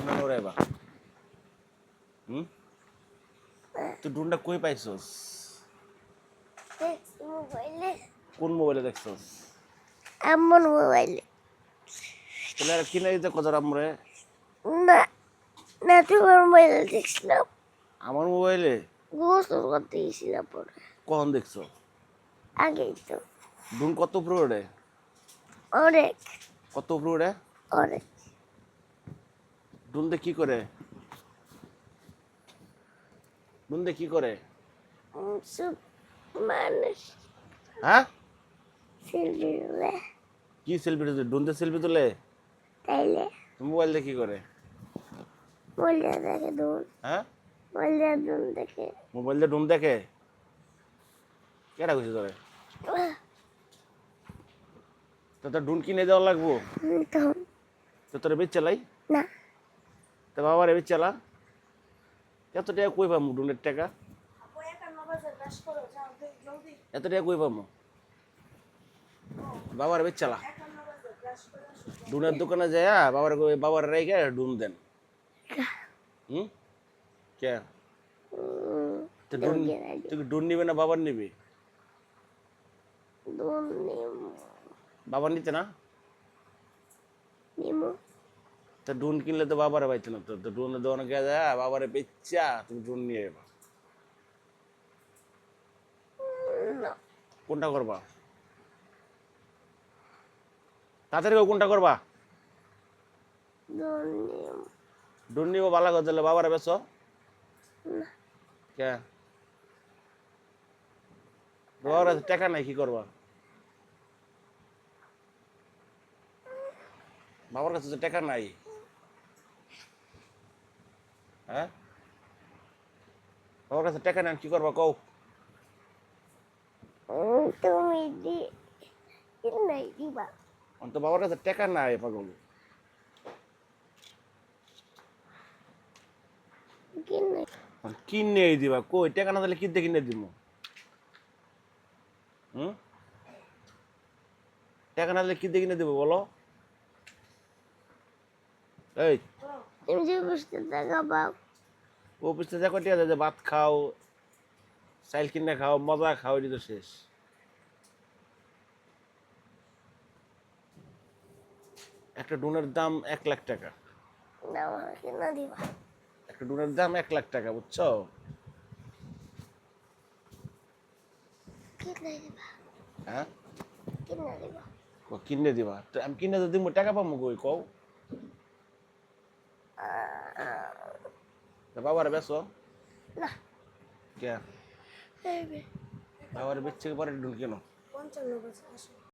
ডুনটা নড়াইবা তুই ডুনটা কই পাইছস মোবাইলে কোন মোবাইলে দেখছস এমন মোবাইলে তাহলে আর কিনে দিতে কত আমরে না না তোমার মোবাইলে দেখছিলাম আমার মোবাইলে গোসল করতে গেছিলাম পরে কখন দেখছো আগেই তো ডুন কত উপরে ওঠে অনেক কত উপরে ওঠে অনেক ডুনতে কি করে ডুনতে কি করে সব মানুষ হ্যাঁ সেলফি তুলে কি সেলফি তুলে ডুনতে সেলফি তুলে তাইলে মোবাইল দিয়ে কি করে বললে দেখে দুন হ্যাঁ বললে দুন দেখে মোবাইল দিয়ে ডুন দেখে কেটা কইছে তোরে তো তোর ডুন কিনে দেওয়া লাগবো তখন তো তোর বেচ চালাই না তো বাবার বেচ চালা এত টাকা কই পামু ডুনের টাকা এত টাকা কই পামু বাবার বেচ চালা ডুনের দোকানে যায় বাবার রেখে ডুন দেন কে তো ডুন তুই কি ডুন নিবে না বাবার নিবি দুন নিমু বাবার নিতে না নিমু তো ডুন কিনলে তো বাবারে পাইতে না তো ডুনের দোকানে গিয়ে যায় বাবারে বেচা তুমি ডুন নিয়ে এবা না কোনটা করবা তাড়াতাড়ি কোনটা করবা দুন নিমু ডুন নিবো বালা করে দিলে বাবারে বেচো না কে বাবার কাছে টাকা নাই কি করবা বাবার কাছে তো টাকা নাই হ্যাঁ বাবার কাছে টাকা নাই কি করবা কও তুমি নাই দিবা তো বাবার কাছে টাকা নাই পাগল কিনে কিনে দিবা কই টাকা না দিলে কিনতে কিনে দিব টাকা না দিলে কিনতে কিনে দিব বলো এই তুমি যে বুঝতে টাকা পাও অফিসে যা কটিয়া যায় যে ভাত খাও চাইল কিনে খাও মজা খাও এটি তো শেষ একটা ডুনের দাম 1,00,000 টাকা না আমার কিনা দিবা একটা ডুনের দাম 1,00,000 টাকা বুঝছো কিনে দিবা হ্যাঁ কিনে দিবা কিনে দিবা তো আমি কিনে তো দিব টাকা পাবো কই কও বাবার বেসো না কে বাবার বেচছে পরে ডুন কেন 55 বছর